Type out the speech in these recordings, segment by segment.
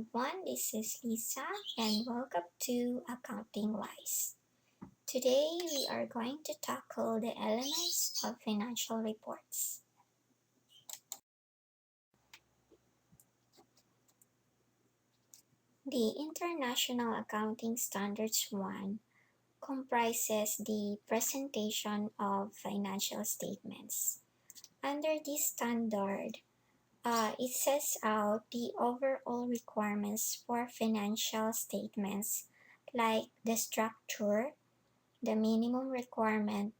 everyone. This is Lisa and welcome to Accounting Wise. Today we are going to tackle the elements of financial reports. The International Accounting Standards 1 comprises the presentation of financial statements. Under this standard, it sets out the overall requirements for financial statements like the structure, the minimum requirement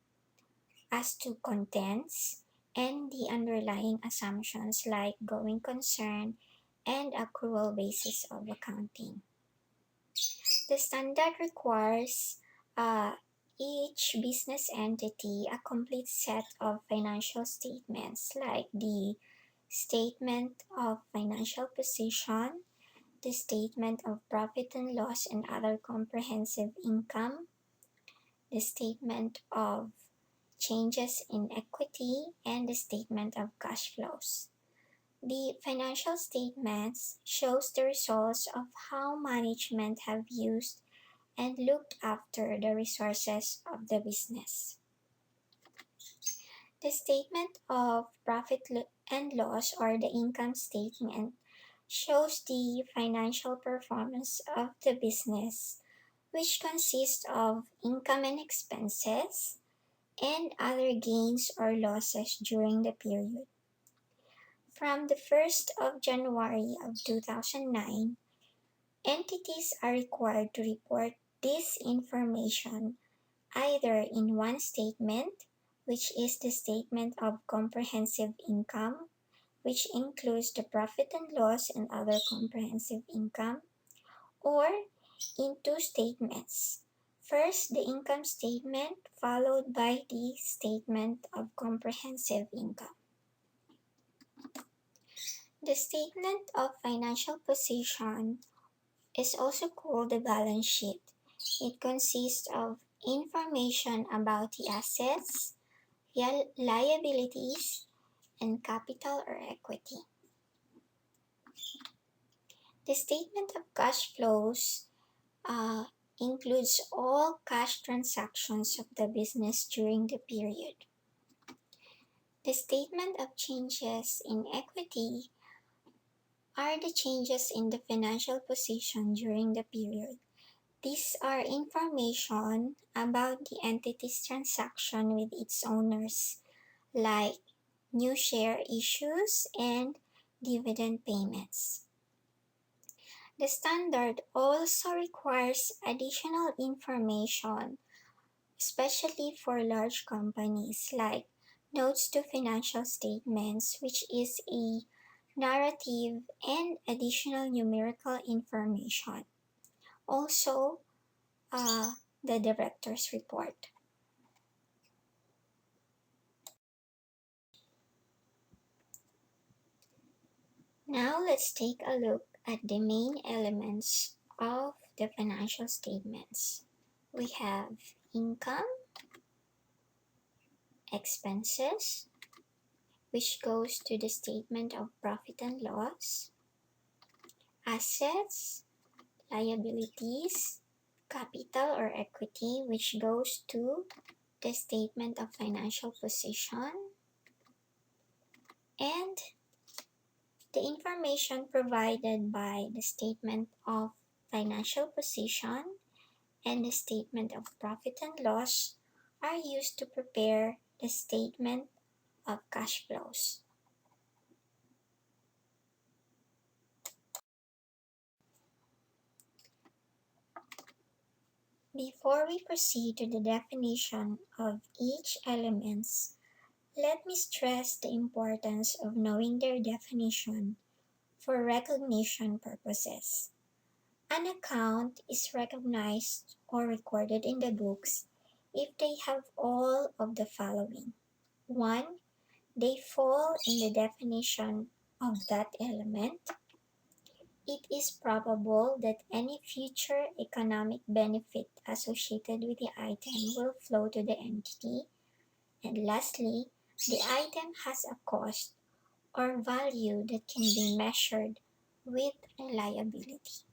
as to contents, and the underlying assumptions like going concern and accrual basis of accounting. The standard requires each business entity a complete set of financial statements like the statement of financial position, the statement of profit and loss and other comprehensive income, the statement of changes in equity, and the statement of cash flows. The financial statements shows the results of how management have used and looked after the resources of the business. The statement of and loss or the income statement shows the financial performance of the business, which consists of income and expenses and other gains or losses during the period. From the 1st of January of 2009, entities are required to report this information either in one statement, which is the statement of comprehensive income, which includes the profit and loss and other comprehensive income, or in two statements. First, the income statement, followed by the statement of comprehensive income. The statement of financial position is also called the balance sheet. It consists of information about the assets, liabilities, and capital or equity. The statement of cash flows includes all cash transactions of the business during the period. The statement of changes in equity are the changes in the financial position during the period. These are information about the entity's transaction with its owners, like new share issues and dividend payments. The standard also requires additional information, especially for large companies, like notes to financial statements, which is a narrative and additional numerical information. Also, the director's report. Now let's take a look at the main elements of the financial statements. We have income, expenses, which goes to the statement of profit and loss, assets, liabilities, capital or equity, which goes to the statement of financial position, and the information provided by the statement of financial position and the statement of profit and loss are used to prepare the statement of cash flows. Before we proceed to the definition of each elements, let me stress the importance of knowing their definition for recognition purposes. An account is recognized or recorded in the books if they have all of the following. 1. They fall in the definition of that element. It is probable that any future economic benefit associated with the item will flow to the entity. And lastly, the item has a cost or value that can be measured with a liability.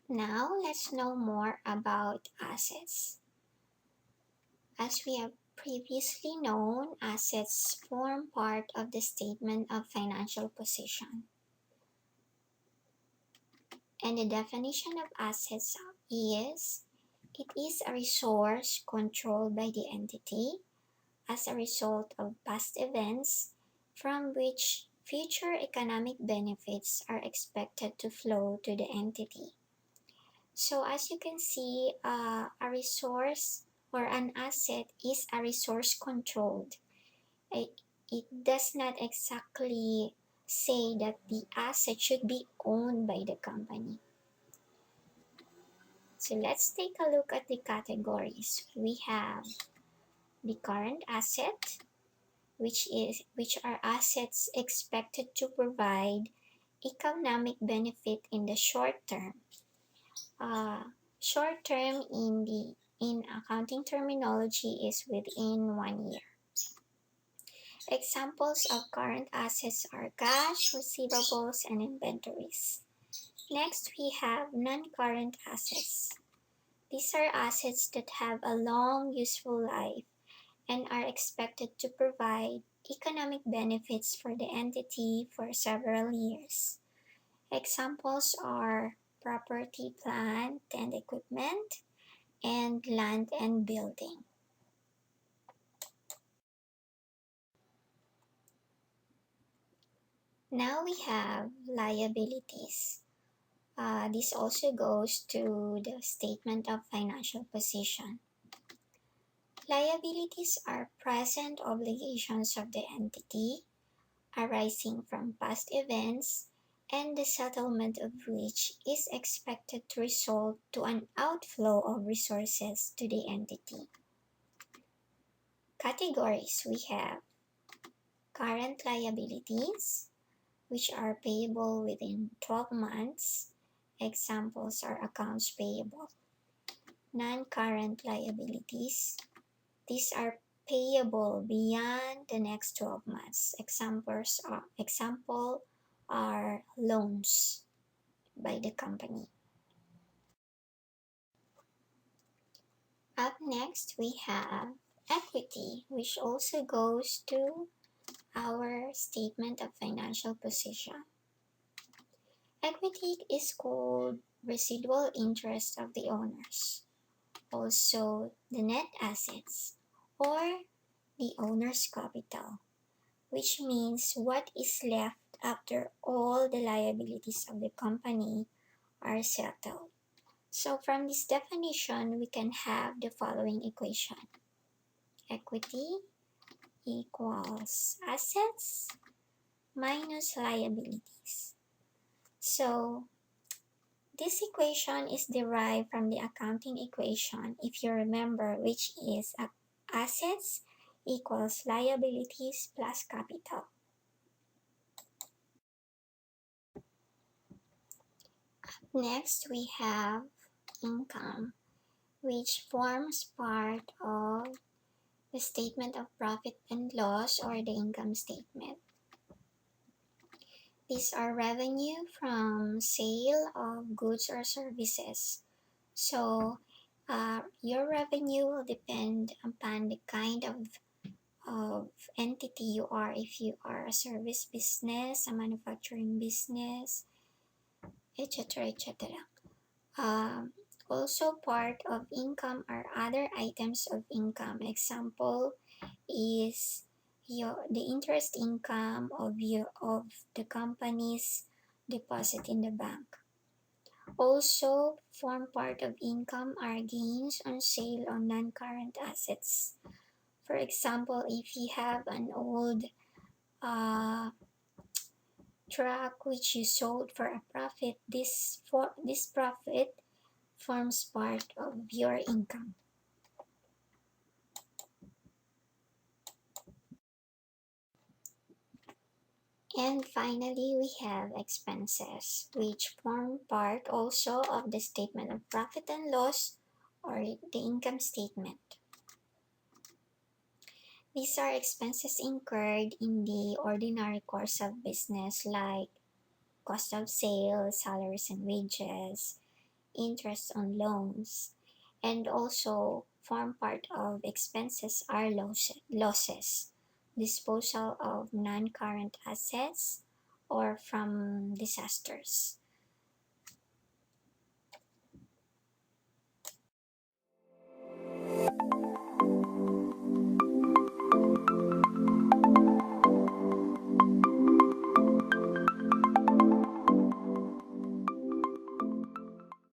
Now let's know more about assets. As we have previously known, assets form part of the statement of financial position. And the definition of assets is it is a resource controlled by the entity as a result of past events from which future economic benefits are expected to flow to the entity. So as you can see, a resource or an asset is a resource controlled. It, it does not exactly say that the asset should be owned by the company. So let's take a look at the categories. We have the current asset, which are assets expected to provide economic benefit in the short term. Short term in accounting terminology is within 1 year. Examples of current assets are cash, receivables, and inventories. Next, we have non-current assets. These are assets that have a long useful life and are expected to provide economic benefits for the entity for several years. Examples are property, plant, and equipment, and land and building. Now we have liabilities. This also goes to the statement of financial position. Liabilities are present obligations of the entity arising from past events and the settlement of which is expected to result to an outflow of resources to the entity. Categories we have current liabilities, which are payable within 12 months. Examples are accounts payable. Non-current liabilities. These are payable beyond the next 12 months. Example are loans by the company. Up next, we have equity, which also goes to our statement of financial position. Equity is called residual interest of the owners, also the net assets, or the owner's capital, which means what is left after all the liabilities of the company are settled. So from this definition, we can have the following equation. Equity equals assets minus liabilities. So this equation is derived from the accounting equation, if you remember, which is assets equals liabilities plus capital. Next, we have income, which forms part of the statement of profit and loss or the income statement. These are revenue from sale of goods or services. So, your revenue will depend upon the kind of entity you are. If you are a service business, a manufacturing business, etc., etc. Also part of income are other items of income. Example is the interest income of the company's deposit in the bank. Also form part of income are gains on sale on non-current assets. For example, if you have an old truck which you sold for a profit, this profit forms part of your income. And finally, we have expenses, which form part also of the statement of profit and loss or the income statement. These are expenses incurred in the ordinary course of business like cost of sales, salaries and wages, interest on loans, and also form part of expenses are losses, disposal of non-current assets, or from disasters.